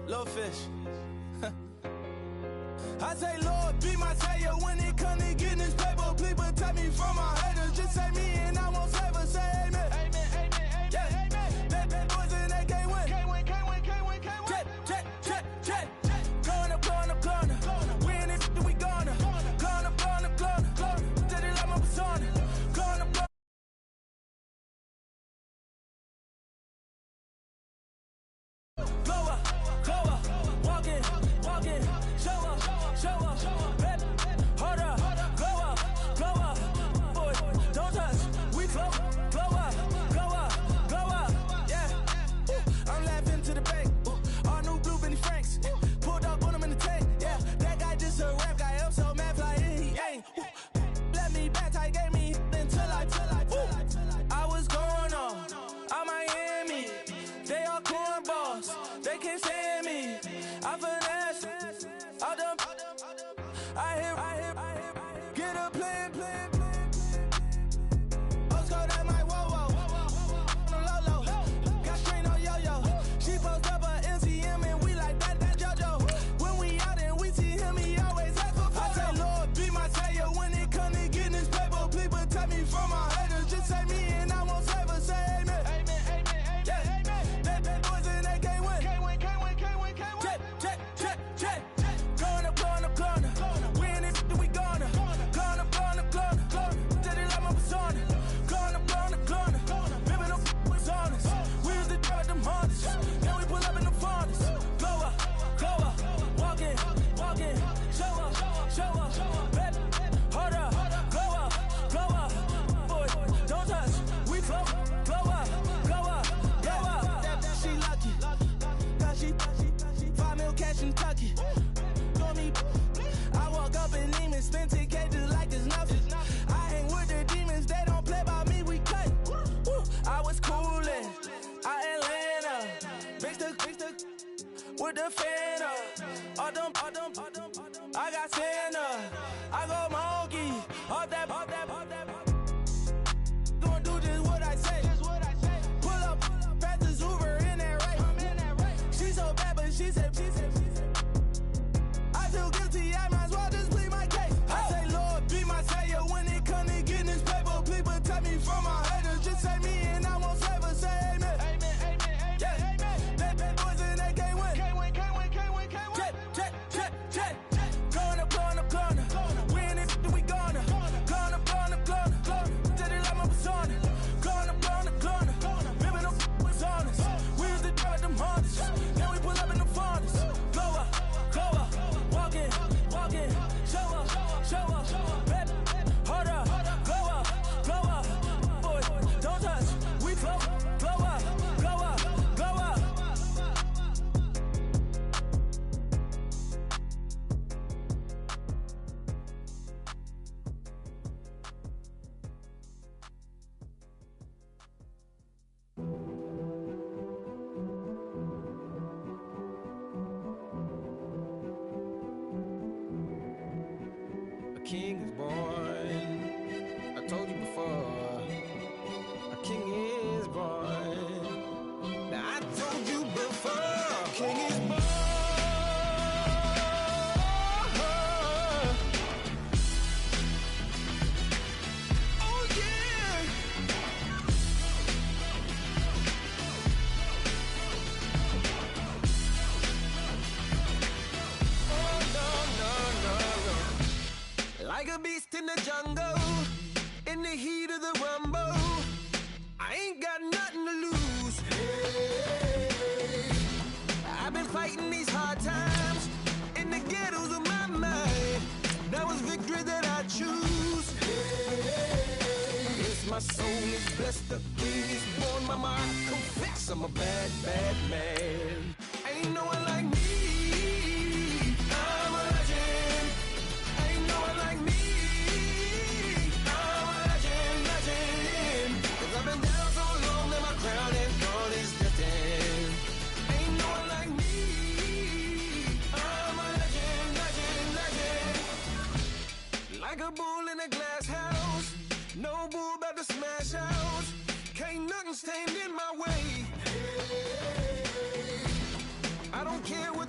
Little fish. I say, Lord, be my savior when it comes to getting this paper. Please protect me from my haters. Just say me and I won't save her. Say amen. Amen, amen, amen, yeah. Amen. Bad boys and they can't win. Can't win, can't win, can't win, can't win. Check. Going up. Win it, we gonna. Going up. Did it like my persona. Going up. Glow up. Walking. Show up. Baby, hold up. Glow up. Boy, don't touch. We flow. Glow up. Yeah. I'm laughing to the bank. All new blue Benny Franks. Pulled up on him in the tank. Yeah, that guy just a rap guy. I'm so mad fly and he ain't. Let me back, I gave me until I was going on. I'm Miami. They all cornballs. They can't stand me. I finesse. I done. I hear. Get a plan. Let's go that my whoa. Low. Got strain on yo. She post up a MCM and we like that JoJo. When we out and we see him, he always ask for photo. I say, Lord, be my savior when it comes to getting this paper. Please protect me from my haters. Just say me and I won't save her. Say amen. Amen, yeah. Bad boys and they can't win. Can't win. Check. Going up. Win it, we gonna. Going up. Did it like my persona. Going up. Ripping up was honest. We was the dirt them hardest. Now we pull up in the furnace. Glow up. Walking. Show up. Baby, hold up. Glow up. Boy, don't touch. We flow. Glow up. She lucky. Cause she 5 mil cash in Kentucky. Told me I walk up in demons, spend 10K just like it's nothing. I hang with the demons, they don't play by me, we cut. I was coolin', Atlanta, mixed with the Fanta. All them, I got Santa, I go monkey, all that. Gonna do just what I say. Pull up, past the Uber in that race. She so bad, but she said. I feel guilty, I might as well just plead my case. I say, Lord, be my savior when it comes to getting this paper. Please protect me from my haters. Just say me and I won't save her. Say amen. Amen, yeah. Bad boys and they can't win. Can't win. Check. Going up. Win it, we gonna. Going up. Did it like my persona. Going up. Ripping up was honest. We was the dirt them hardest. Now we pull up in the furnace. Glow up. Walking. Show up. Baby, hold up. Glow up. Boy, don't touch. We flow. Glow up. King is born. I told you before. A king is born. Now I told you before. King is born. Oh yeah. Oh no. Like a beast in the jungle, in the heat of the rumble, I ain't got nothing to lose. Hey, I've been fighting these hard times in the ghettos of my mind. Now it's victory that I choose. Hey, yes, my soul is blessed, the king is born. My mind confess I'm a bad man. Ain't no one like me. I'm a legend. Ain't no one like me. I'm a legend. 'Cause I've been down so long that my crown and throne is destined. Ain't no one like me. I'm a legend. Like a bull in a glass house. No bull about to smash out. Can't nothing stand in my way. I don't care what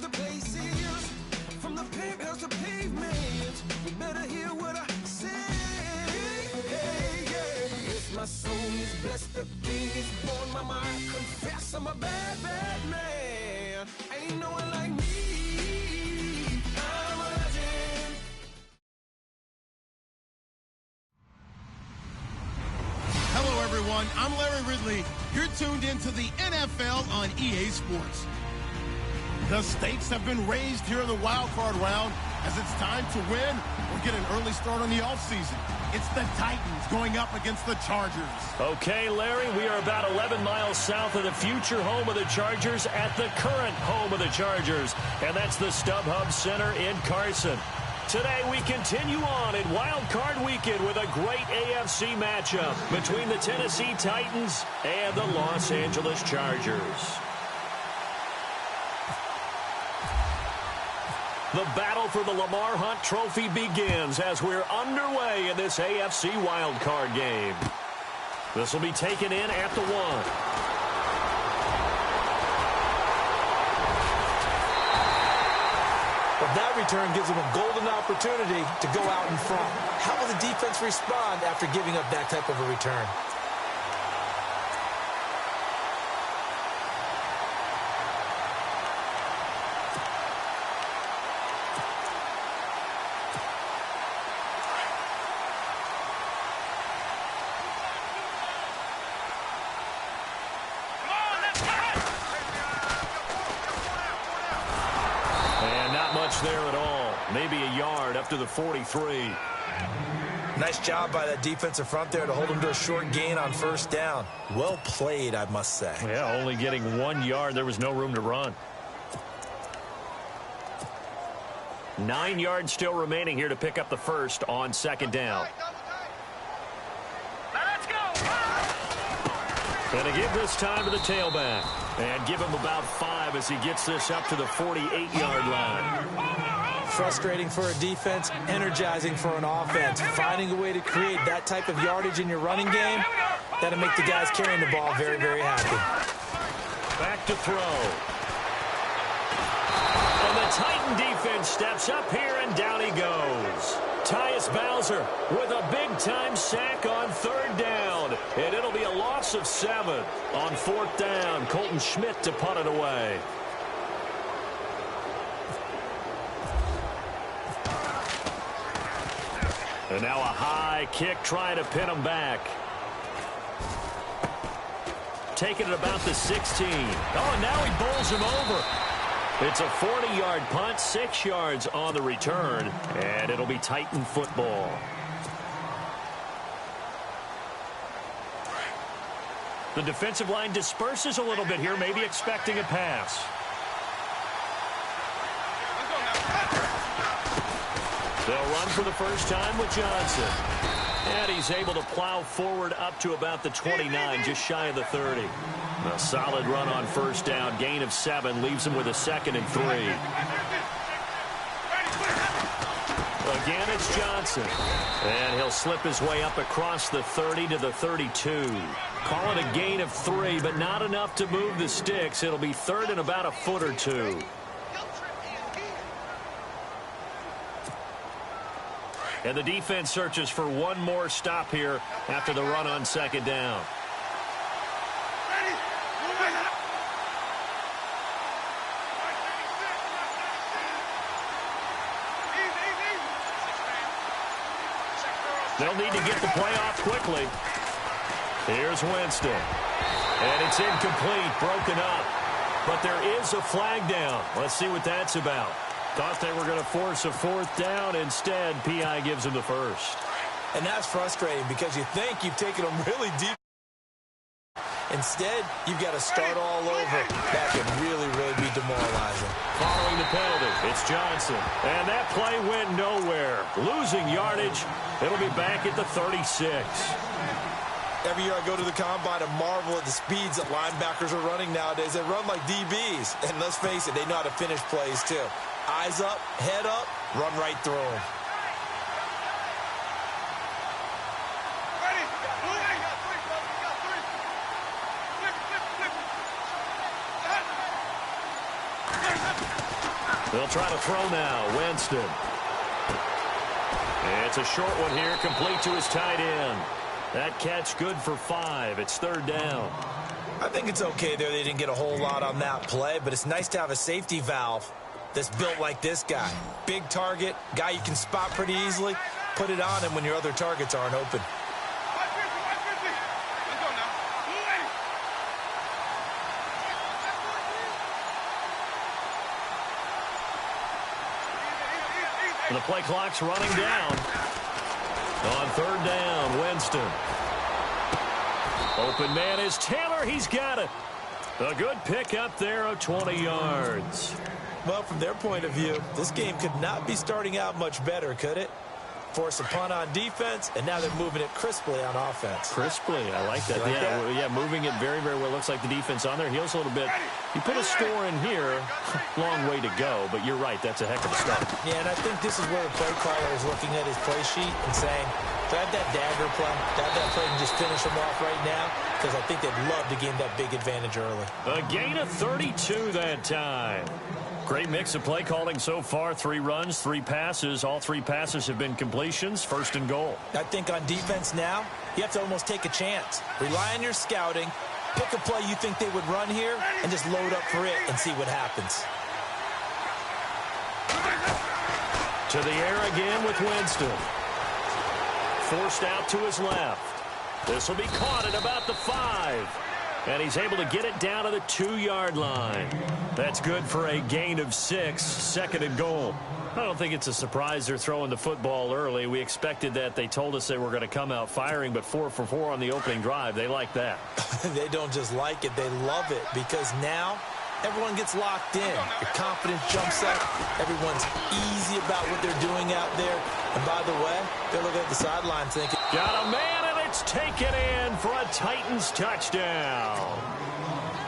everyone. I'm Larry Ridley. You're tuned into the NFL on EA Sports. The stakes have been raised here in the wild card round as it's time to win or get an early start on the offseason. It's the Titans going up against the Chargers. Okay, Larry, we are about 11 miles south of the future home of the Chargers at the current home of the Chargers, and that's the StubHub Center in Carson. Today, we continue on in Wild Card Weekend with a great AFC matchup between the Tennessee Titans and the Los Angeles Chargers. The battle for the Lamar Hunt Trophy begins as we're underway in this AFC Wild Card game. This will be taken in at the 1. But that return gives them a golden opportunity to go out in front. How will the defense respond after giving up that type of a return? There at all. Maybe a yard up to the 43. Nice job by that defensive front there to hold them to a short gain on first down. Well played, I must say. Yeah, only getting 1 yard. There was no room to run. 9 yards still remaining here to pick up the first on second down. And to give this time to the tailback. And give him about 5 as he gets this up to the 48-yard line. Frustrating for a defense, energizing for an offense. Finding a way to create that type of yardage in your running game, that'll make the guys carrying the ball very, very happy. Back to throw. And the Titan defense steps up here, and down he goes. Tyus Bowser with a big-time sack on third down. And it'll be a loss of 7 on fourth down. Colton Schmidt to punt it away. And now a high kick trying to pin him back. Taking it about the 16. Oh, and now he bowls him over. It's a 40-yard punt, 6 yards on the return, and it'll be Titan football. The defensive line disperses a little bit here, maybe expecting a pass. They'll run for the first time with Johnson. And he's able to plow forward up to about the 29, just shy of the 30. A solid run on first down. Gain of 7 leaves him with a 2nd and 3. Again, it's Johnson. And he'll slip his way up across the 30 to the 32. Call it a gain of 3, but not enough to move the sticks. It'll be 3rd and about a foot or 2. And the defense searches for one more stop here after the run on second down. They'll need to get the play off quickly. Here's Winston. And it's incomplete, broken up. But there is a flag down. Let's see what that's about. Thought they were going to force a fourth down. Instead, P.I. gives them the first. And that's frustrating because you think you've taken them really deep. Instead, you've got to start all over. That could really, really be demoralizing. Following the penalty, it's Johnson. And that play went nowhere. Losing yardage. It'll be back at the 36. Every year I go to the combine and marvel at the speeds that linebackers are running nowadays. They run like DBs. And let's face it, they know how to finish plays too. Eyes up, head up, run right through them. They'll try to throw now. Winston. It's a short one here, complete to his tight end. That catch good for 5. It's 3rd down. I think it's okay there. They didn't get a whole lot on that play, but it's nice to have a safety valve that's built like this guy. Big target, guy you can spot pretty easily. Put it on him when your other targets aren't open. And the play clock's running down. On third down, Winston. Open man is Taylor. He's got it. A good pick up there of 20 yards. Well, from their point of view, this game could not be starting out much better, could it? Force a punt on defense, and now they're moving it crisply on offense. Crisply, I like that. Yeah, moving it very, very well. Looks like the defense on their heels a little bit. You put a score in here, long way to go, but you're right, that's a heck of a start. Yeah, and I think this is where the play caller is looking at his play sheet and saying, grab that dagger play, grab that play and just finish them off right now, because I think they'd love to gain that big advantage early. A gain of 32 that time. Great mix of play calling so far. 3 runs, 3 passes. All 3 passes have been completions. First and goal. I think on defense now, you have to almost take a chance. Rely on your scouting. Pick a play you think they would run here and just load up for it and see what happens. To the air again with Winston. Forced out to his left. This will be caught at about the 5. And he's able to get it down to the 2-yard line. That's good for a gain of 6, second and goal. I don't think it's a surprise they're throwing the football early. We expected that. They told us they were going to come out firing, but 4 for 4 on the opening drive. They like that. They don't just like it, they love it, because now everyone gets locked in. Your confidence jumps up. Everyone's easy about what they're doing out there. And by the way, they're looking at the sideline thinking, got a man, and it's taken in for a Titans touchdown.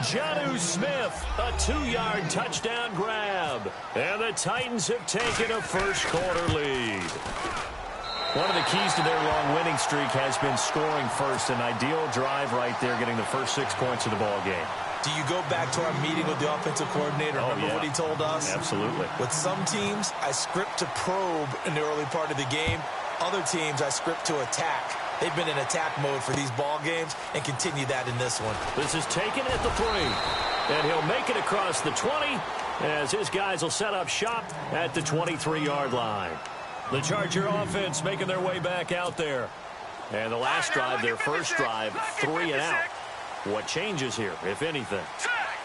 Jonnu Smith, a 2-yard touchdown grab. And the Titans have taken a first-quarter lead. One of the keys to their long winning streak has been scoring first. An ideal drive right there, getting the first 6 points of the ball game. do you go back to our meeting with the offensive coordinator? Remember what he told us? Absolutely. With some teams, I script to probe in the early part of the game. Other teams, I script to attack. They've been in attack mode for these ball games and continue that in this one. This is taken at the 3. And he'll make it across the 20 as his guys will set up shop at the 23-yard line. The Charger offense making their way back out there. And the last drive, their first drive, 3 and out. What changes here, if anything?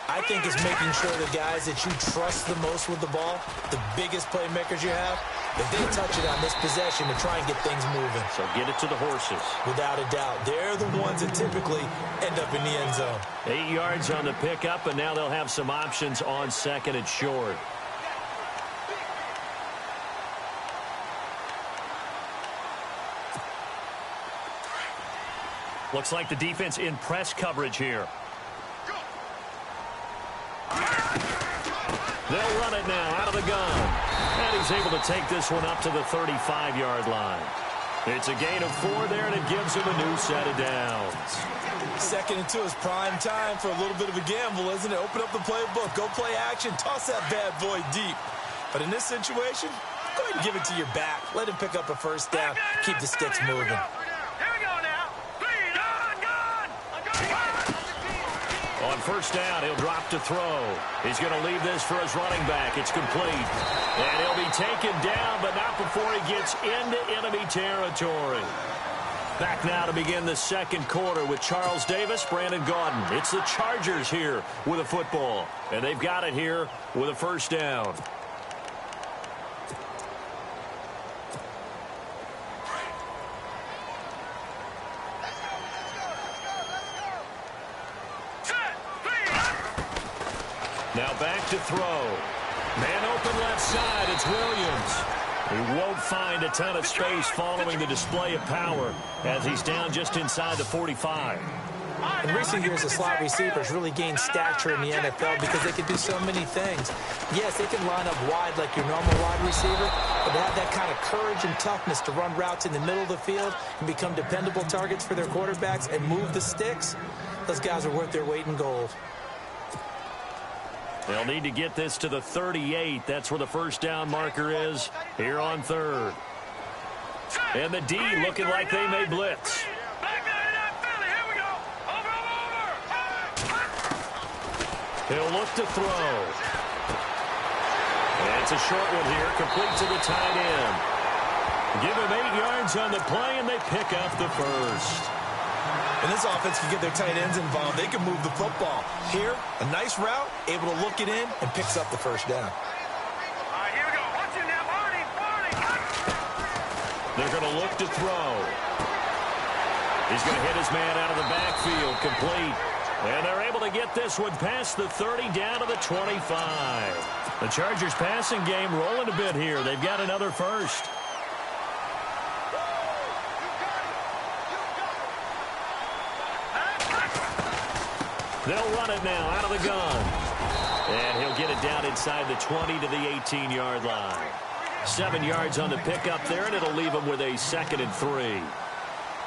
I think it's making sure the guys that you trust the most with the ball, the biggest playmakers you have, that they touch it on this possession to try and get things moving. So get it to the horses. Without a doubt. They're the ones that typically end up in the end zone. 8 yards on the pickup, and now they'll have some options on second and short. Looks like the defense in press coverage here. They'll run it now out of the gun. And he's able to take this one up to the 35-yard line. It's a gain of 4 there, and it gives him a new set of downs. 2nd and 2 is prime time for a little bit of a gamble, isn't it? Open up the playbook, go play action, toss that bad boy deep. But in this situation, go ahead and give it to your back. Let him pick up a first down, keep the sticks moving. On first down, he'll drop to throw. He's going to leave this for his running back. It's complete. And he'll be taken down, but not before he gets into enemy territory. Back now to begin the second quarter with Charles Davis, Brandon Gaudin. It's the Chargers here with a football. And they've got it here with a first down. Now back to throw. Man open left side. It's Williams. He won't find a ton of space following the display of power as he's down just inside the 45. In recent years, the slot receivers really gained stature in the NFL because they can do so many things. Yes, they can line up wide like your normal wide receiver, but to have that kind of courage and toughness to run routes in the middle of the field and become dependable targets for their quarterbacks and move the sticks, those guys are worth their weight in gold. They'll need to get this to the 38. That's where the first down marker is here on third. And the D looking like they may blitz. He'll look to throw. And it's a short one here, complete to the tight end. Give him 8 yards on the play, and they pick up the first. And this offense can get their tight ends involved. They can move the football. Here, a nice route, able to look it in, and picks up the first down. All right, here we go. Watch it now, Marty. They're going to look to throw. He's going to hit his man out of the backfield, complete. And they're able to get this one past the 30 down to the 25. The Chargers passing game rolling a bit here. They've got another first. They'll run it now out of the gun. And he'll get it down inside the 20 to the 18-yard line. 7 yards on the pickup there, and it'll leave him with a 2nd and 3.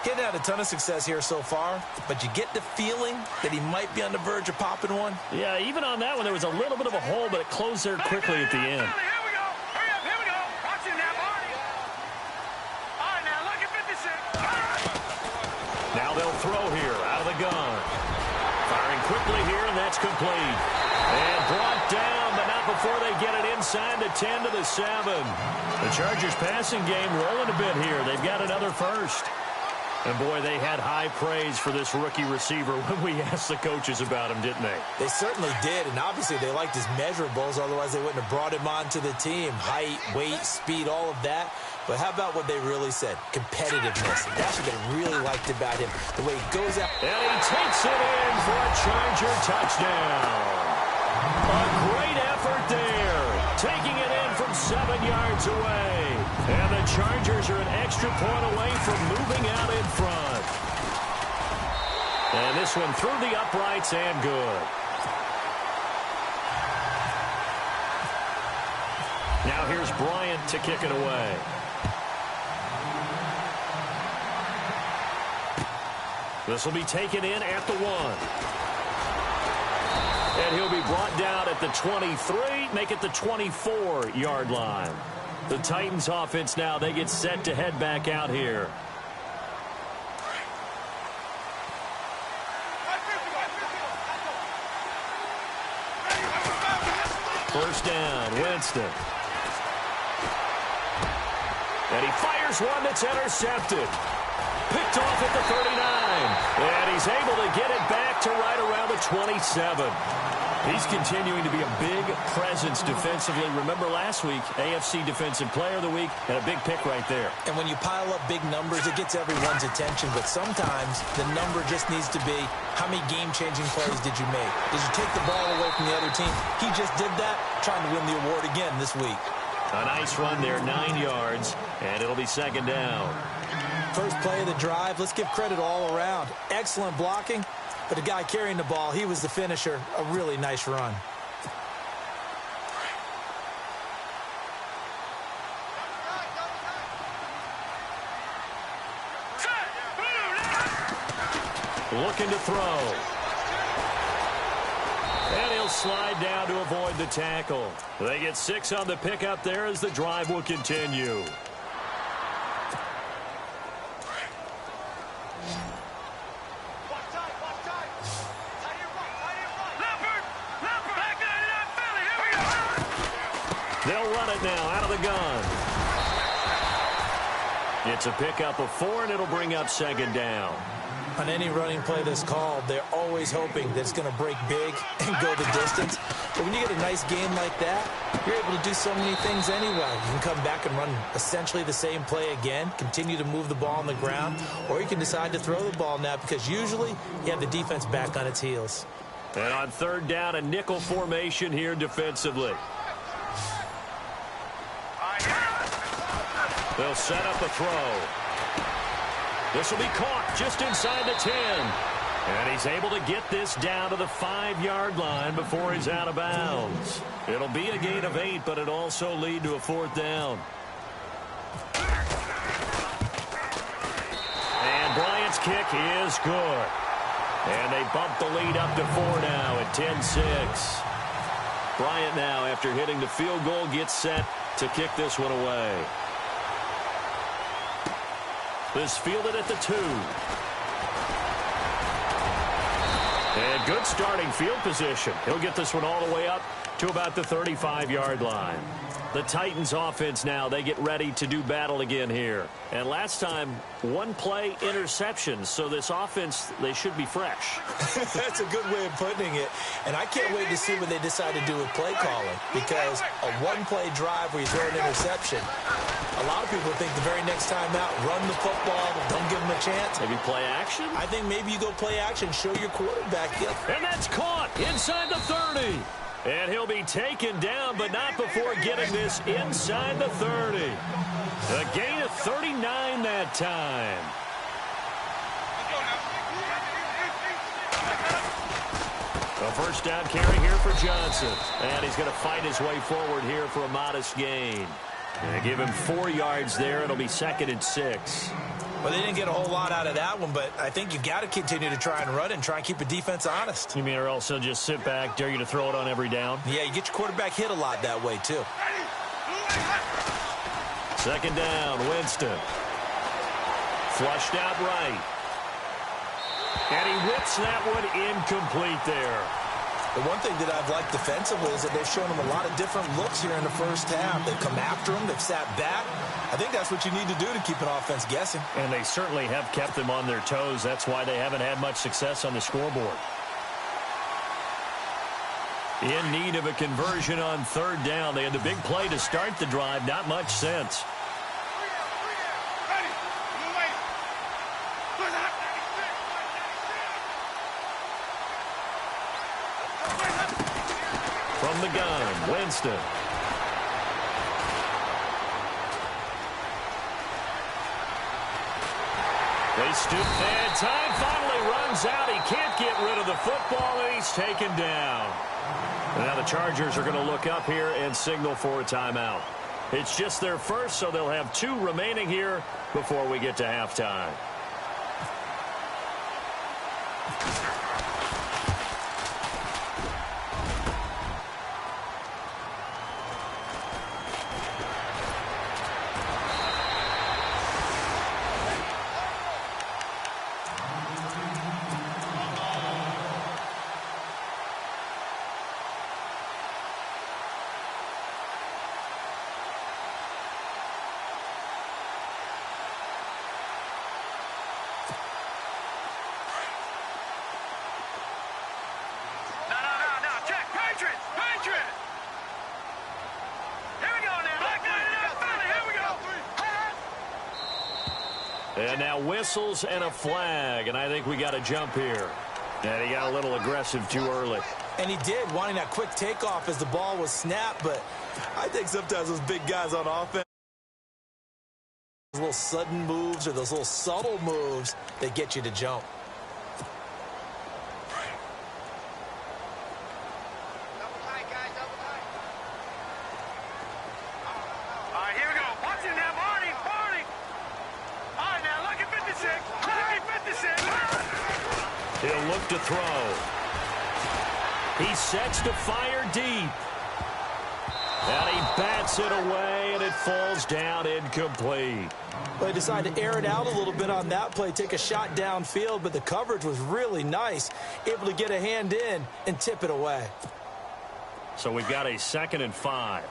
Getting had a ton of success here so far, but you get the feeling that he might be on the verge of popping one. Yeah, even on that one, there was a little bit of a hole, but it closed there quickly at the end. Here we go. Hurry up, here we go. Watch it now, Barney. All right, now look at 56. Now they'll throw here out of the gun. Firing quickly here, and that's complete. And brought down, but not before they get it inside the 10 to the 7. The Chargers passing game rolling a bit here. They've got another first. And, boy, they had high praise for this rookie receiver when we asked the coaches about him, didn't they? They certainly did, and obviously they liked his measurables, otherwise they wouldn't have brought him onto the team. Height, weight, speed, all of that. But how about what they really said? Competitiveness. That's what they really liked about him. The way he goes out. And he takes it in for a Charger touchdown. A great effort there. Taking it in from 7 yards away. And the Chargers are an extra point away from moving out in front. And this one through the uprights and good. Now here's Bryant to kick it away. This will be taken in at the 1. And he'll be brought down at the 23, make it the 24-yard line. The Titans offense now, they get set to head back out here. First down, Winston. And he fires one that's intercepted. Picked off at the 39. And he's able to get it back to right around the 27. He's continuing to be a big presence defensively. Remember last week, AFC Defensive Player of the Week, and a big pick right there. And when you pile up big numbers, it gets everyone's attention. But sometimes the number just needs to be, how many game-changing plays did you make? Did you take the ball away from the other team? He just did that, trying to win the award again this week. A nice run there, 9 yards, and it'll be 2nd down. First play of the drive, let's give credit all around. Excellent blocking, but the guy carrying the ball, he was the finisher. A really nice run. Looking to throw. And he'll slide down to avoid the tackle. They get 6 on the pickup there as the drive will continue. They'll run it now out of the gun. It's a pickup of 4, and it'll bring up 2nd down. On any running play that's called, they're always hoping that it's going to break big and go the distance. But when you get a nice game like that, you're able to do so many things anyway. You can come back and run essentially the same play again, continue to move the ball on the ground, or you can decide to throw the ball now because usually you have the defense back on its heels. And on 3rd down, a nickel formation here defensively. They'll set up a throw. This will be caught just inside the 10. And he's able to get this down to the 5-yard line before he's out of bounds. It'll be a gain of 8, but it'll also lead to a 4th down. And Bryant's kick is good. And they bump the lead up to 4 now at 10-6. Bryant now, after hitting the field goal, gets set to kick this one away. This fielded at the 2. And good starting field position. He'll get this one all the way up to about the 35-yard line. The Titans offense now, they get ready to do battle again here. And last time, one play interception. So this offense, they should be fresh. That's a good way of putting it. And I can't wait to see what they decide to do with play calling. Because a one-play drive where you throw an interception, a lot of people think the very next time out, run the football, don't give them a chance. Maybe play action? I think maybe you go play action, show your quarterback. And that's caught inside the 30. And he'll be taken down, but not before getting this inside the 30. A gain of 39 that time. A first down carry here for Johnson. And he's going to fight his way forward here for a modest gain. And give him 4 yards there. It'll be 2nd and 6. Well, they didn't get a whole lot out of that one, but I think you got to continue to try and run and try and keep the defense honest. You mean or else he'll just sit back, dare you to throw it on every down? Yeah, you get your quarterback hit a lot that way, too. 2nd down, Winston. Flushed out right. And he whips that one incomplete there. The one thing that I've liked defensively is that they've shown them a lot of different looks here in the first half. They've come after them. They've sat back. I think that's what you need to do to keep an offense guessing. And they certainly have kept them on their toes. That's why they haven't had much success on the scoreboard. In need of a conversion on 3rd down. They had the big play to start the drive. Not much sense. From the gun, Winston. They stoop and time finally runs out. He can't get rid of the football, and he's taken down. And now the Chargers are going to look up here and signal for a timeout. It's just their first, so they'll have 2 remaining here before we get to halftime. And now whistles and a flag, and I think we got a jump here. And he got a little aggressive too early. And he did, wanting that quick takeoff as the ball was snapped, but I think sometimes those big guys on offense, those little sudden moves or those little subtle moves that get you to jump. He'll look to throw. He sets to fire deep. And he bats it away, and it falls down incomplete. Well, they decided to air it out a little bit on that play, take a shot downfield, but the coverage was really nice, able to get a hand in and tip it away. So we've got a 2nd and 5.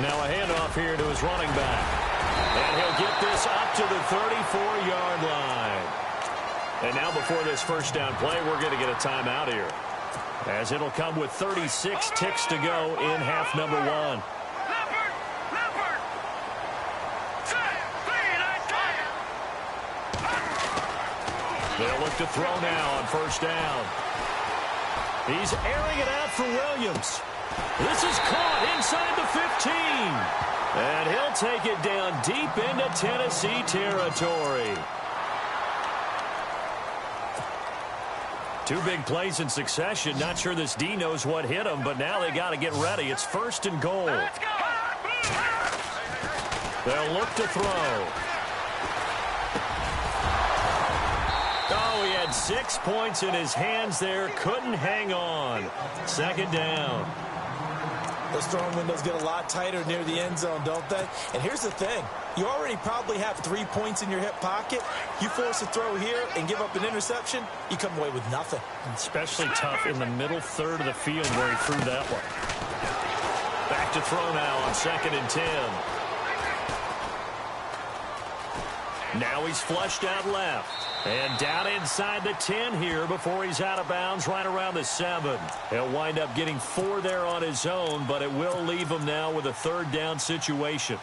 Now a handoff here to his running back. And he'll get this up to the 34-yard line. And now before this first down play, we're going to get a timeout here, as it'll come with 36 ticks to go in half number 1. They'll look to throw now on first down. He's airing it out for Williams. This is caught inside the 15. And he'll take it down deep into Tennessee territory. 2 big plays in succession. Not sure this D knows what hit him, but now they got to get ready. It's 1st and goal. They'll look to throw. Oh, he had 6 points in his hands there. Couldn't hang on. 2nd down. Those throwing windows get a lot tighter near the end zone, don't they? And here's the thing. You already probably have 3 points in your hip pocket. You force a throw here and give up an interception, you come away with nothing. Especially tough in the middle third of the field where he threw that one. Back to throw now on 2nd and 10. Now he's flushed out left. And down inside the 10 here before he's out of bounds right around the 7. He'll wind up getting 4 there on his own, but it will leave him now with a 3rd down situation.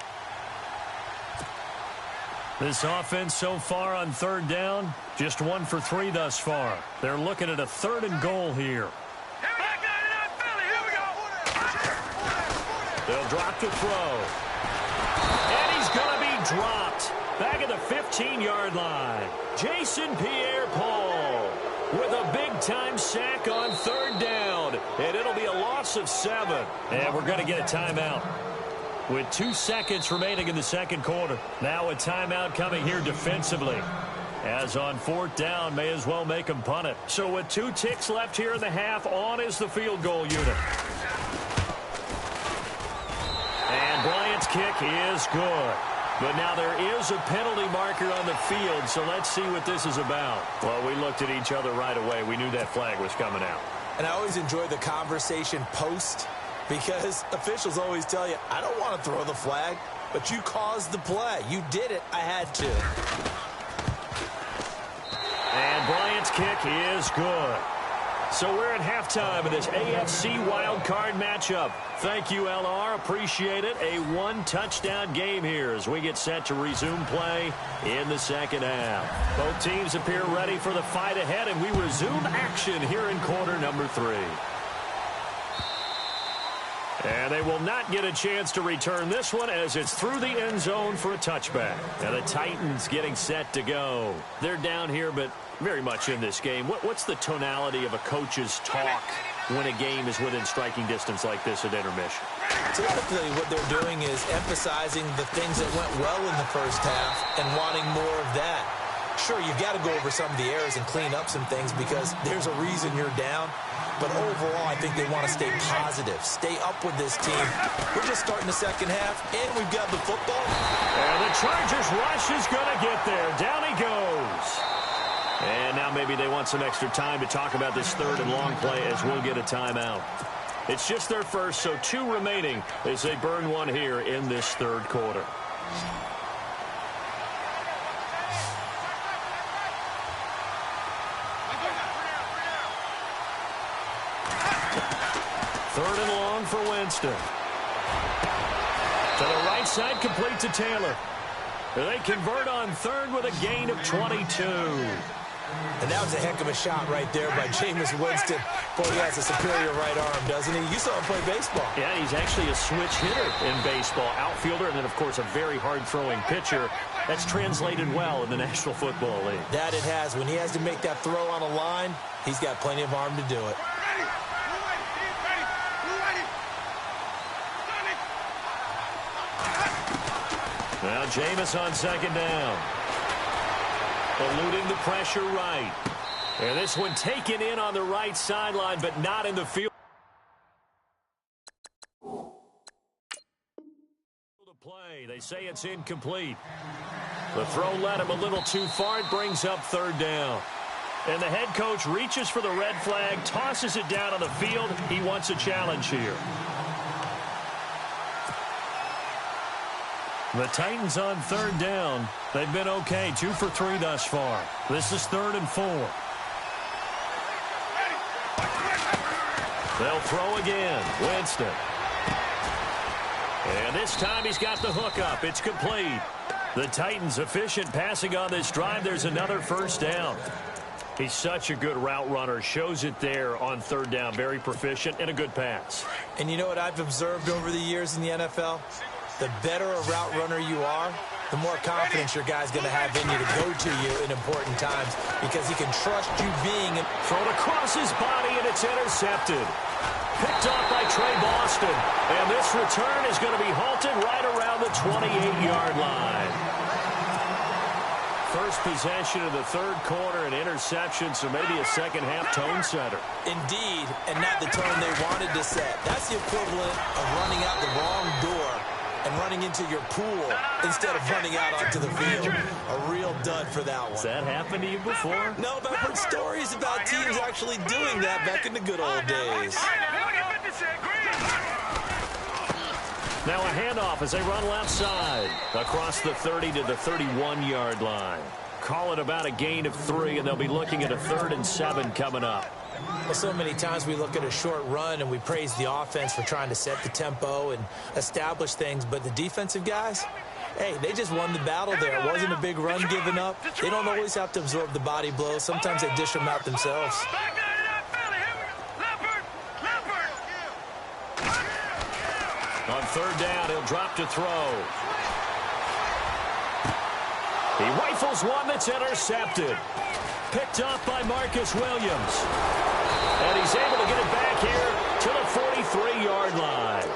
This offense so far on 3rd down, just 1 for 3 thus far. They're looking at a 3rd and goal here. They'll drop to throw. And he's going to be dropped. Back at the 15-yard line. Jason Pierre-Paul with a big-time sack on 3rd down. And it'll be a loss of 7. And we're going to get a timeout. With 2 seconds remaining in the 2nd quarter. Now a timeout coming here defensively. As on 4th down, may as well make him punt it. So with 2 ticks left here in the half, on is the field goal unit. And Bryant's kick is good. But now there is a penalty marker on the field, so let's see what this is about. Well, we looked at each other right away. We knew that flag was coming out. And I always enjoy the conversation post, because officials always tell you, I don't want to throw the flag, but you caused the play. You did it. I had to. And Bryant's kick is good. So we're at halftime of this AFC wildcard matchup. Thank you, LR. Appreciate it. A 1-touchdown game here as we get set to resume play in the 2nd half. Both teams appear ready for the fight ahead, and we resume action here in quarter number 3. And they will not get a chance to return this one as it's through the end zone for a touchback. And the Titans getting set to go. They're down here, but very much in this game. What's the tonality of a coach's talk when a game is within striking distance like this at intermission? Typically, what they're doing is emphasizing the things that went well in the first half and wanting more of that. Sure, you've got to go over some of the errors and clean up some things because there's a reason you're down. But overall, I think they want to stay positive, stay up with this team. We're just starting the 2nd half, and we've got the football. And the Chargers rush is going to get there. Down he goes. And now maybe they want some extra time to talk about this 3rd and long play as we'll get a timeout. It's just their first, so 2 remaining as they burn one here in this 3rd quarter. Third and long for Winston. To the right side, complete to Taylor. They convert on 3rd with a gain of 22. And that was a heck of a shot right there by Jameis Winston. Boy, he has a superior right arm, doesn't he? You saw him play baseball. Yeah, he's actually a switch hitter in baseball. Outfielder, and then, of course, a very hard-throwing pitcher. That's translated well in the National Football League. That it has. When he has to make that throw on a line, he's got plenty of arm to do it. Now Jameis on 2nd down. Eluding the pressure right. And this one taken in on the right sideline, but not in the field. Play. They say it's incomplete. The throw led him a little too far. It brings up 3rd down. And the head coach reaches for the red flag, tosses it down on the field. He wants a challenge here. The Titans on 3rd down. They've been okay. 2 for 3 thus far. This is 3rd and 4. They'll throw again. Winston. And this time he's got the hook up. It's complete. The Titans efficient passing on this drive. There's another 1st down. He's such a good route runner. Shows it there on 3rd down. Very proficient and a good pass. And you know what I've observed over the years in the NFL? The better a route runner you are, the more confidence your guy's going to have in you to go to you in important times because he can trust you being in. Thrown across his body, and it's intercepted. Picked off by Trey Boston. And this return is going to be halted right around the 28-yard line. First possession of the 3rd quarter, an interception, so maybe a 2nd half tone setter. Indeed, and not the tone they wanted to set. That's the equivalent of running out the wrong door and running into your pool instead of running out onto the field. A real dud for that one. Has that happened to you before? No, but I've heard stories about teams actually doing that back in the good old days. Now a handoff as they run left side across the 30 to the 31-yard line. Call it about a gain of 3, and they'll be looking at a 3rd and 7 coming up. Well, so many times we look at a short run and we praise the offense for trying to set the tempo and establish things, but the defensive guys, hey, they just won the battle there. It wasn't a big run given up. They don't always have to absorb the body blows. Sometimes they dish them out themselves. On 3rd down, he'll drop to throw. He rifles one that's intercepted. Picked off by Marcus Williams. And he's able to get it back here to the 43-yard line.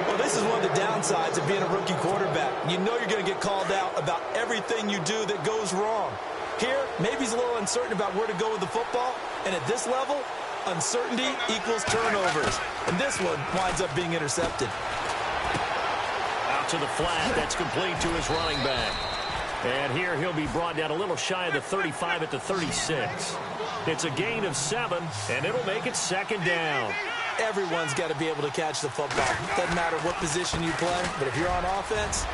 Well, this is one of the downsides of being a rookie quarterback. You know you're going to get called out about everything you do that goes wrong. Here, maybe he's a little uncertain about where to go with the football. And at this level, uncertainty equals turnovers. And this one winds up being intercepted. Out to the flat. That's complete to his running back. And here he'll be brought down a little shy of the 35 at the 36. It's a gain of 7, and it'll make it 2nd down. Everyone's got to be able to catch the football. Doesn't matter what position you play, but if you're on offense,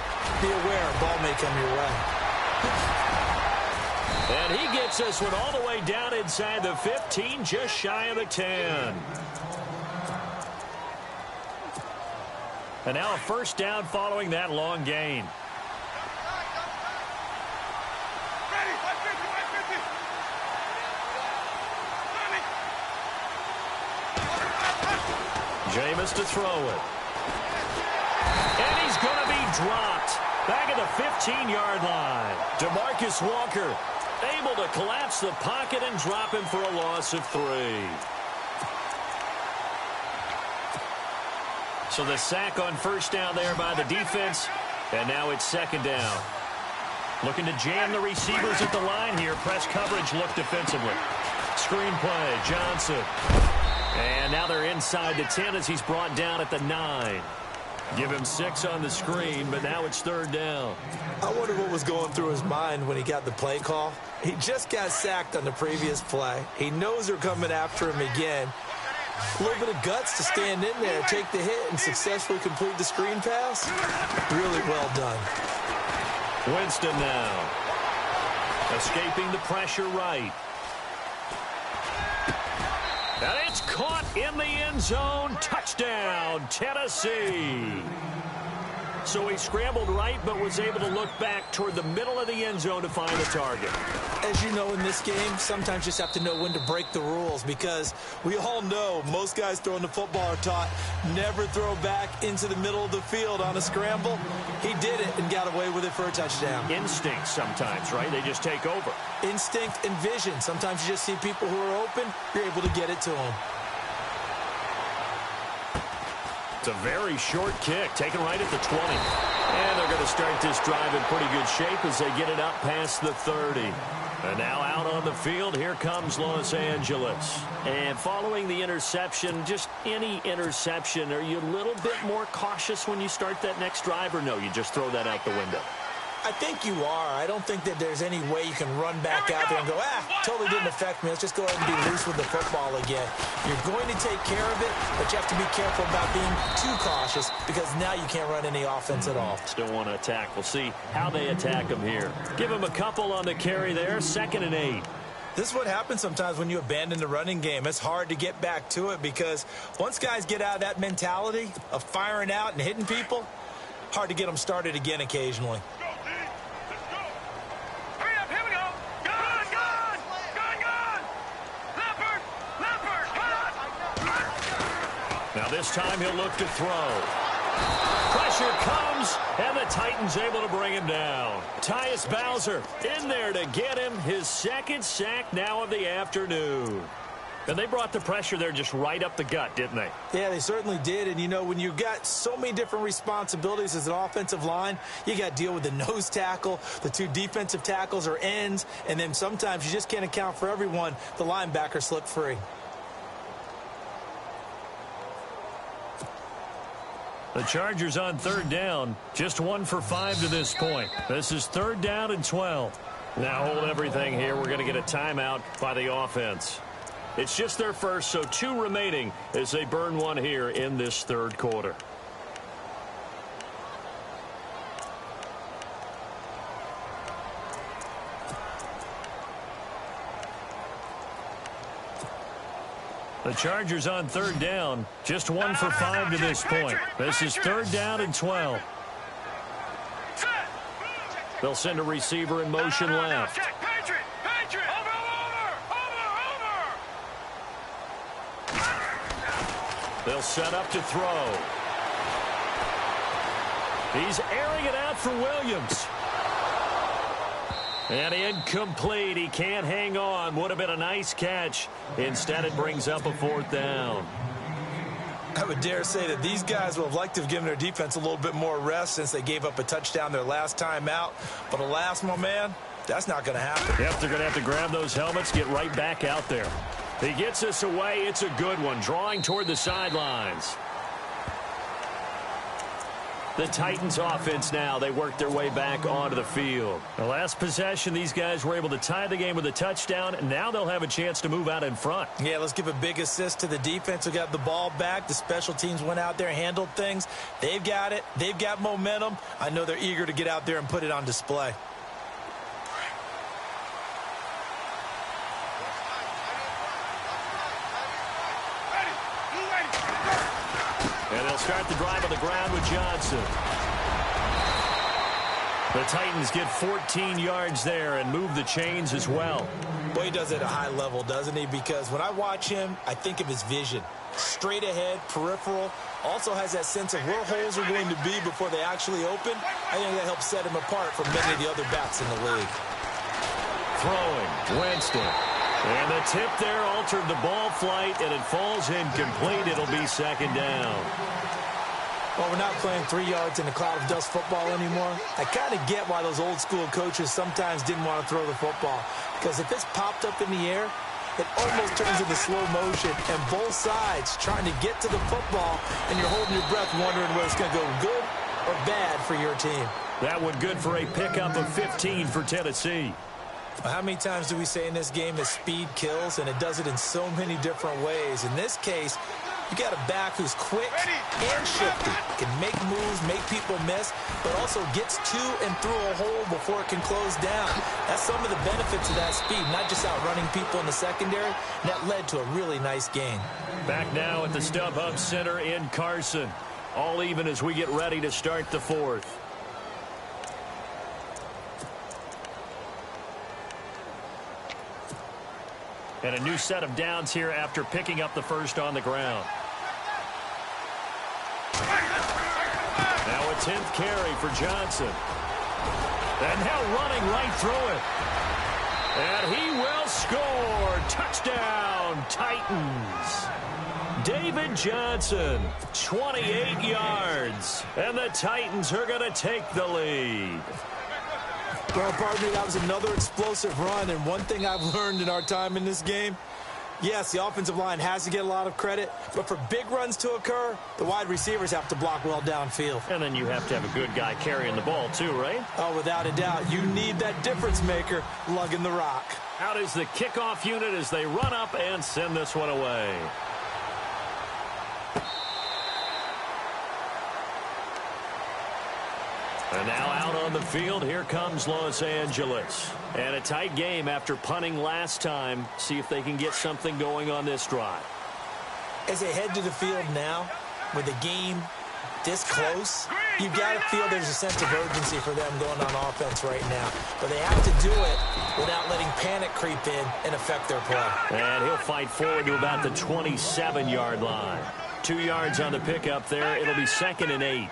be aware a ball may come your way. And he gets this one all the way down inside the 15, just shy of the 10. And now a 1st down following that long gain. Jameis to throw it. And he's going to be dropped back at the 15-yard line. DeMarcus Walker able to collapse the pocket and drop him for a loss of 3. So the sack on 1st down there by the defense, and now it's 2nd down. Looking to jam the receivers at the line here. Press coverage look defensively. Screen play, Johnson. And now they're inside the 10 as he's brought down at the 9. Give him 6 on the screen, but now it's 3rd down. I wonder what was going through his mind when he got the play call. He just got sacked on the previous play. He knows they're coming after him again. A little bit of guts to stand in there, take the hit, and successfully complete the screen pass. Really well done. Winston now. Escaping the pressure right. And it's caught in the end zone. Touchdown, Tennessee. So he scrambled right, but was able to look back toward the middle of the end zone to find the target. As you know, in this game, sometimes you just have to know when to break the rules, because we all know most guys throwing the football are taught never throw back into the middle of the field on a scramble. He did it and got away with it for a touchdown. Instinct sometimes, right? They just take over. Instinct and vision. Sometimes you just see people who are open, you're able to get it to them. It's a very short kick, taken right at the 20. And they're going to start this drive in pretty good shape as they get it up past the 30. And now out on the field, here comes Los Angeles. And following the interception, just any interception, are you a little bit more cautious when you start that next drive, or no, you just throw that out the window? I think you are. I don't think that there's any way you can run back out there and go, totally didn't affect me. Let's just go ahead and be loose with the football again. You're going to take care of it, but you have to be careful about being too cautious, because now you can't run any offense at all. Still want to attack. We'll see how they attack him here. Give him a couple on the carry there. 2nd and 8. This is what happens sometimes when you abandon the running game. It's hard to get back to it, because once guys get out of that mentality of firing out and hitting people, hard to get them started again occasionally. Now this time he'll look to throw. Pressure comes, and the Titans able to bring him down. Tyus Bowser in there to get him his 2nd sack now of the afternoon. And they brought the pressure there just right up the gut, didn't they? Yeah, they certainly did. And, you know, when you've got so many different responsibilities as an offensive line, you got to deal with the nose tackle, the 2 defensive tackles or ends, and then sometimes you just can't account for everyone. The linebacker slipped free. The Chargers on third down, just 1 for 5 to this point. This is 3rd down and 12. Now hold everything here. We're going to get a timeout by the offense. It's just their first, so 2 remaining as they burn 1 here in this 3rd quarter. The Chargers on third down, just 1 for 5 to this point. This is 3rd down and 12. They'll send a receiver in motion left. They'll set up to throw. He's airing it out for Williams. And incomplete. He can't hang on. Would have been a nice catch. Instead, it brings up a 4th down. I would dare say that these guys would have liked to have given their defense a little bit more rest since they gave up a touchdown their last time out. But alas, my man, that's not going to happen. Yep, they're going to have to grab those helmets, get right back out there. He gets this away. It's a good one. Drawing toward the sidelines. The Titans offense now, they work their way back onto the field. The last possession, these guys were able to tie the game with a touchdown, and now they'll have a chance to move out in front. Yeah, let's give a big assist to the defense who got the ball back. The special teams went out there, handled things. They've got it. They've got momentum. I know they're eager to get out there and put it on display. And they'll start the drive on the ground with Johnson. The Titans get 14 yards there and move the chains as well. Boy, he does it at a high level, doesn't he? Because when I watch him, I think of his vision. Straight ahead, peripheral. Also has that sense of where holes are going to be before they actually open. I think that helps set him apart from many of the other backs in the league. Throwing, Winston. And the tip there altered the ball flight, and it falls incomplete. It'll be 2nd down. Well, we're not playing 3 yards in a cloud of dust football anymore. I kind of get why those old school coaches sometimes didn't want to throw the football. Because if it's popped up in the air, it almost turns into slow motion, and both sides trying to get to the football, and you're holding your breath wondering whether it's going to go good or bad for your team. That one good for a pickup of 15 for Tennessee. How many times do we say in this game that speed kills, and it does it in so many different ways? In this case, you got a back who's quick and shifty, can make moves, make people miss, but also gets to and through a hole before it can close down. That's some of the benefits of that speed, not just outrunning people in the secondary. That led to a really nice gain. Back now at the StubHub Center in Carson. All even as we get ready to start the 4th. And a new set of downs here after picking up the first on the ground. Now a 10th carry for Johnson. And now running right through it. And he will score. Touchdown, Titans. David Johnson, 28 yards. And the Titans are going to take the lead. Well, pardon me, that was another explosive run, and one thing I've learned in our time in this game, yes, the offensive line has to get a lot of credit, but for big runs to occur, the wide receivers have to block well downfield. And then you have to have a good guy carrying the ball too, right? Oh, without a doubt. You need that difference maker lugging the rock. Out is the kickoff unit as they run up and send this one away. And now out on the field, here comes Los Angeles. And a tight game after punting last time. See if they can get something going on this drive. As they head to the field now, with the game this close, you've got to feel there's a sense of urgency for them going on offense right now. But they have to do it without letting panic creep in and affect their play. And he'll fight forward to about the 27-yard line. 2 yards on the pickup there. It'll be 2nd and 8.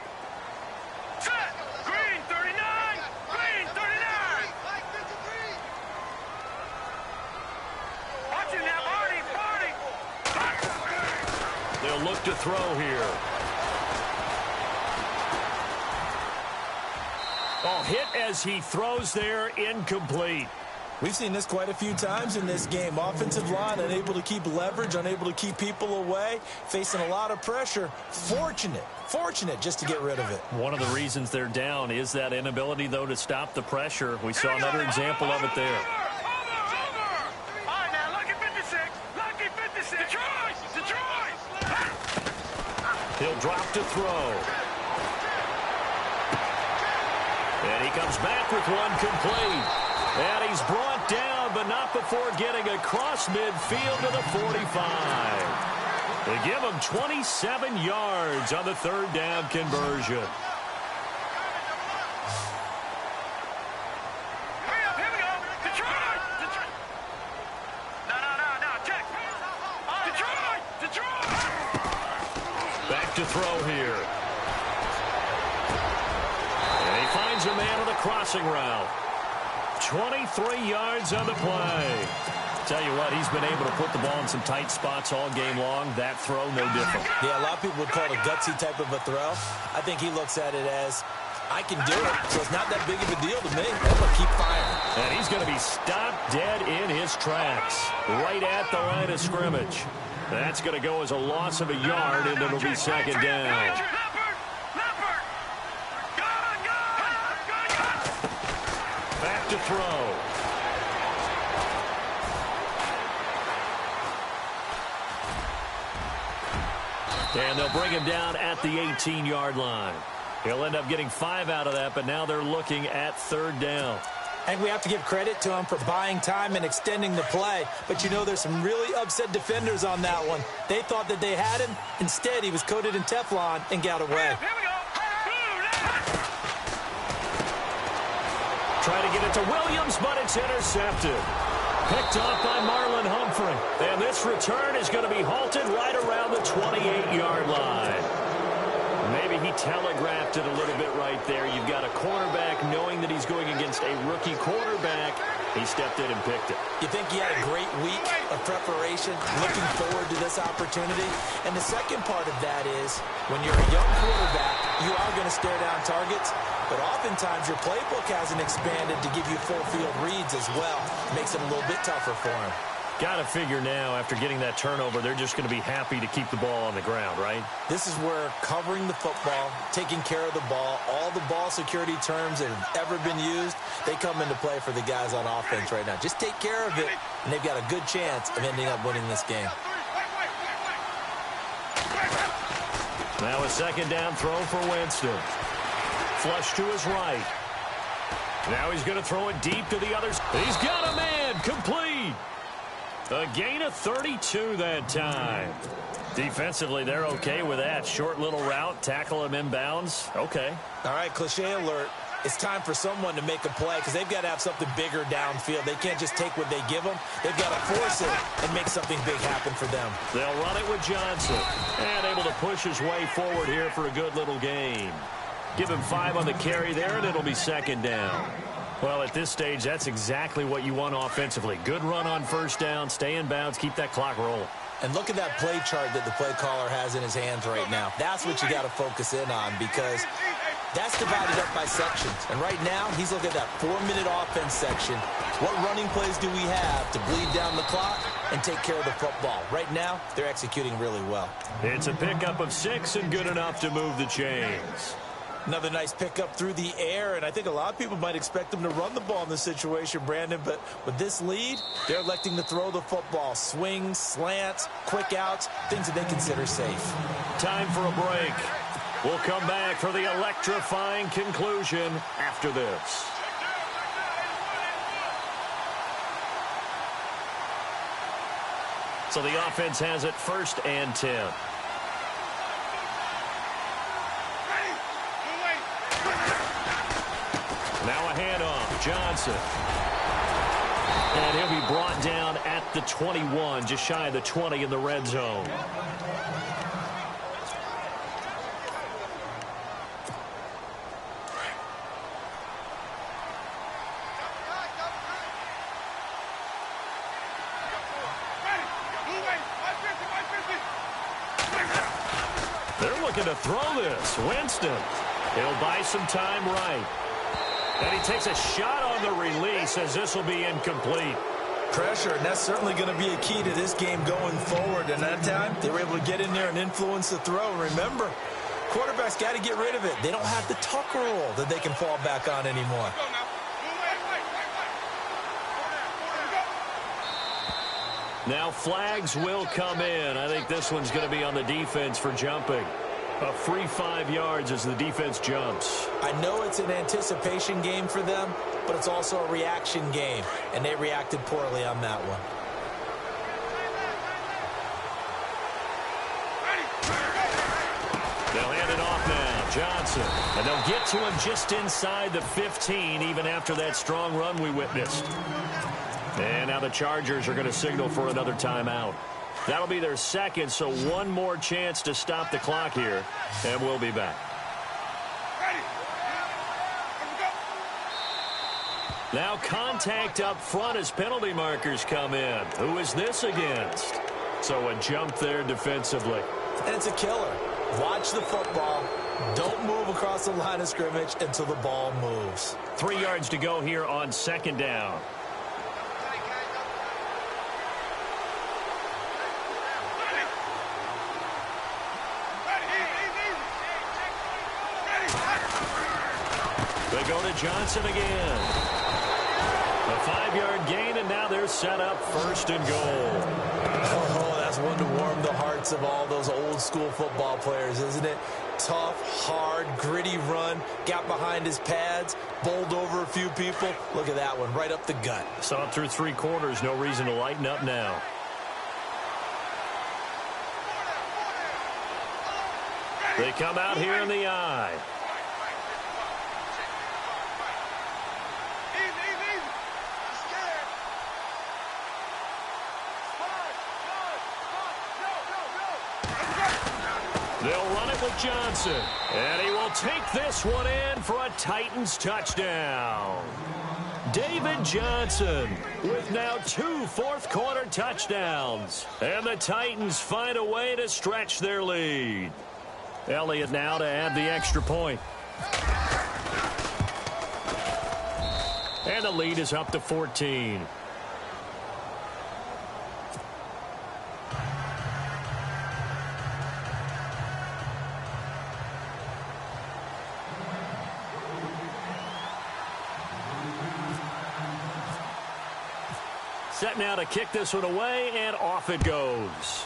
They'll look to throw here. Oh, hit as he throws there, incomplete. We've seen this quite a few times in this game. Offensive line unable to keep leverage, unable to keep people away, facing a lot of pressure. Fortunate just to get rid of it. One of the reasons they're down is that inability, though, to stop the pressure. We saw another example of it there. He'll drop to throw. And he comes back with one complete. And he's brought down, but not before getting across midfield to the 45. They give him 27 yards on the third down conversion. Back to throw here. And he finds a man on the crossing route. 23 yards on the play. Tell you what, he's been able to put the ball in some tight spots all game long. That throw, no different. Yeah, a lot of people would call it a gutsy type of a throw. I think he looks at it as, I can do it, so it's not that big of a deal to me. I'm going to keep firing. And he's going to be stopped dead in his tracks, right at the line of scrimmage. That's going to go as a loss of a yard, and it'll be second down. Back to throw. And they'll bring him down at the 18-yard line. He'll end up getting 5 out of that, but now they're looking at third down. I think we have to give credit to him for buying time and extending the play. But, you know, there's some really upset defenders on that one. They thought that they had him. Instead, he was coated in Teflon and got away. Try to get it to Williams, but it's intercepted. Picked off by Marlon Humphrey. And this return is going to be halted right around the 28-yard line. Maybe he telegraphed it a little bit right there. You've got a cornerback knowing that he's going against a rookie quarterback. He stepped in and picked it. You think he had a great week of preparation, looking forward to this opportunity? And the second part of that is, when you're a young quarterback, you are going to stare down targets, but oftentimes your playbook hasn't expanded to give you full field reads as well. Makes it a little bit tougher for him. Got to figure now, after getting that turnover, they're just going to be happy to keep the ball on the ground, right? This is where covering the football, taking care of the ball, all the ball security terms that have ever been used, they come into play for the guys on offense right now. Just take care of it, and they've got a good chance of ending up winning this game. Now a second down throw for Winston. Flush to his right. Now he's going to throw it deep to the others. He's got a man, complete. A gain of 32 that time. Defensively, they're okay with that. Short little route, tackle him inbounds. Okay. All right, cliche alert. It's time for someone to make a play because they've got to have something bigger downfield. They can't just take what they give them. They've got to force it and make something big happen for them. They'll run it with Johnson. And able to push his way forward here for a good little gain. Give him 5 on the carry there, and it'll be second down. Well, at this stage, that's exactly what you want offensively. Good run on first down, stay in bounds, keep that clock rolling. And look at that play chart that the play caller has in his hands right now. That's what you got to focus in on because that's divided up by sections. And right now, he's looking at that 4-minute offense section. What running plays do we have to bleed down the clock and take care of the football? Right now, they're executing really well. It's a pickup of 6 and good enough to move the chains. Another nice pickup through the air, and I think a lot of people might expect them to run the ball in this situation, Brandon, but with this lead, they're electing to throw the football. Swings, slants, quick outs, things that they consider safe. Time for a break. We'll come back for the electrifying conclusion after this. So the offense has it 1st and 10. Now a handoff, Johnson. And he'll be brought down at the 21, just shy of the 20 in the red zone. They're looking to throw this. Winston. He'll buy some time right. And he takes a shot on on the release as this will be incomplete. Pressure, and that's certainly going to be a key to this game going forward. And that time, they were able to get in there and influence the throw. Remember, quarterbacks got to get rid of it. They don't have the tuck roll that they can fall back on anymore. Now flags will come in. I think this one's going to be on the defense for jumping. A free 5 yards as the defense jumps. I know it's an anticipation game for them, but it's also a reaction game, and they reacted poorly on that one. They'll hand it off now. Johnson. And they'll get to him just inside the 15, even after that strong run we witnessed. And now the Chargers are going to signal for another timeout. That'll be their second, so one more chance to stop the clock here, and we'll be back. Now contact up front as penalty markers come in. Who is this against? So a jump there defensively. And it's a killer. Watch the football. Don't move across the line of scrimmage until the ball moves. 3 yards to go here on second down. They go to Johnson again. A 5-yard gain, and now they're set up first and goal. Oh, that's one to warm the hearts of all those old-school football players, isn't it? Tough, hard, gritty run. Got behind his pads, bowled over a few people. Look at that one, right up the gut. Saw it through 3 quarters. No reason to lighten up now. They come out here in the eye. They'll run it with Johnson. And he will take this one in for a Titans touchdown. David Johnson with now 2 fourth-quarter touchdowns. And the Titans find a way to stretch their lead. Elliott now to add the extra point. And the lead is up to 14. Set now to kick this one away, and off it goes.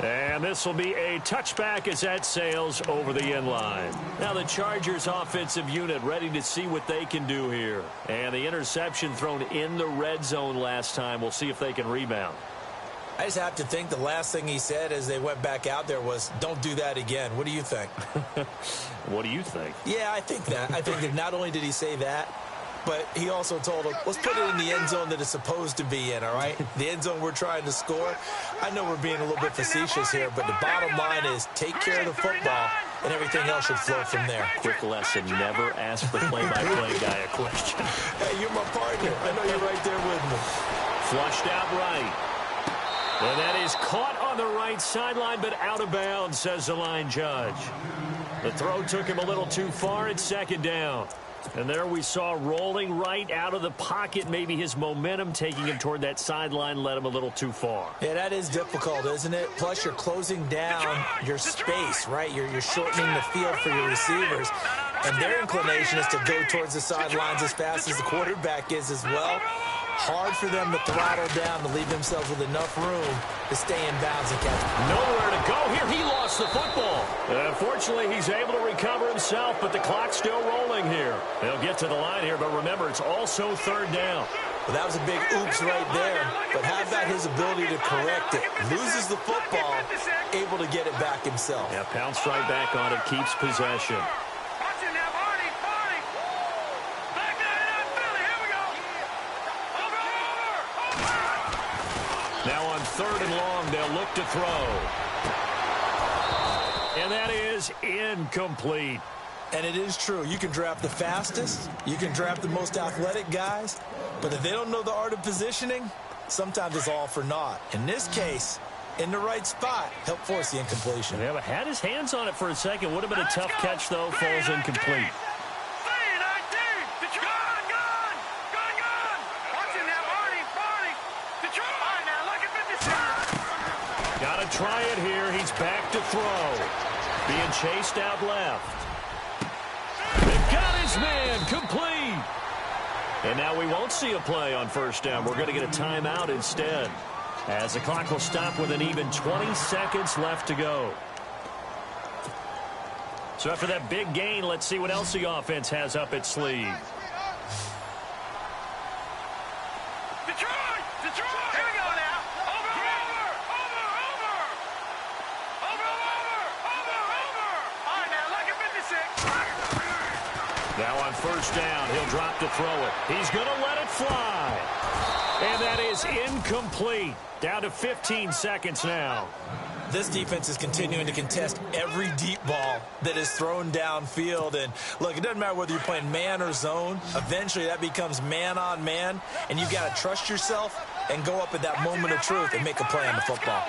And this will be a touchback as that sails over the end line. Now the Chargers offensive unit ready to see what they can do here. And the interception thrown in the red zone last time. We'll see if they can rebound. I just have to think the last thing he said as they went back out there was, don't do that again. What do you think? What do you think? Yeah, I think that. I think that not only did he say that, but he also told him, let's put it in the end zone that it's supposed to be in, all right? The end zone we're trying to score. I know we're being a little bit facetious here, but the bottom line is take care of the football, and everything else should flow from there. Quick lesson, never ask the play-by-play guy a question. Hey, you're my partner. I know you're right there with me. Flushed out right. And that is caught on the right sideline, but out of bounds, says the line judge. The throw took him a little too far. It's second down. And there we saw rolling right out of the pocket. Maybe his momentum taking him toward that sideline led him a little too far. Yeah, that is difficult, isn't it? Plus, you're closing down your space, right? You're shortening the field for your receivers. And their inclination is to go towards the sidelines as fast as the quarterback is as well. Hard for them to throttle down to leave themselves with enough room to stay in bounds and catch. Nowhere to go here. He lost the football. Unfortunately, he's able to recover himself, but the clock's still rolling here. They'll get to the line here, but remember, it's also third down. Well, that was a big oops right there, but how about his ability to correct it? Loses the football, able to get it back himself. Yeah, pounced right back on it, keeps possession. Now on third and long, they'll look to throw. And that is incomplete. And it is true. You can draft the fastest. You can draft the most athletic guys. But if they don't know the art of positioning, sometimes it's all for naught. In this case, in the right spot, helped force the incompletion. Yeah, but had his hands on it for a second. Would have been a tough catch, though. Falls incomplete. Got to try it here. He's back to throw. Being chased out left. They've got his man complete. And now we won't see a play on first down. We're going to get a timeout instead, as the clock will stop with an even 20 seconds left to go. So after that big gain, let's see what else the offense has up its sleeve. Now on first down, he'll drop to throw it. He's going to let it fly. And that is incomplete. Down to 15 seconds now. This defense is continuing to contest every deep ball that is thrown downfield. And, look, it doesn't matter whether you're playing man or zone. Eventually, that becomes man on man. And you've got to trust yourself and go up at that moment of truth and make a play on the football.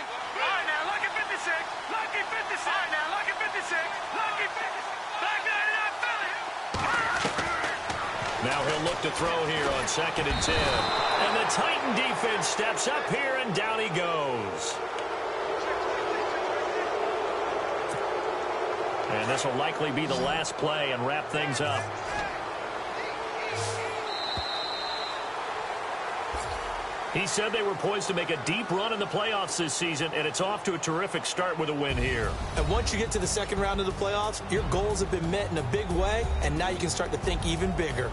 Now he'll look to throw here on 2nd and 10. And the Titan defense steps up here, and down he goes. And this will likely be the last play and wrap things up. He said they were poised to make a deep run in the playoffs this season, and it's off to a terrific start with a win here. And once you get to the second round of the playoffs, your goals have been met in a big way, and now you can start to think even bigger.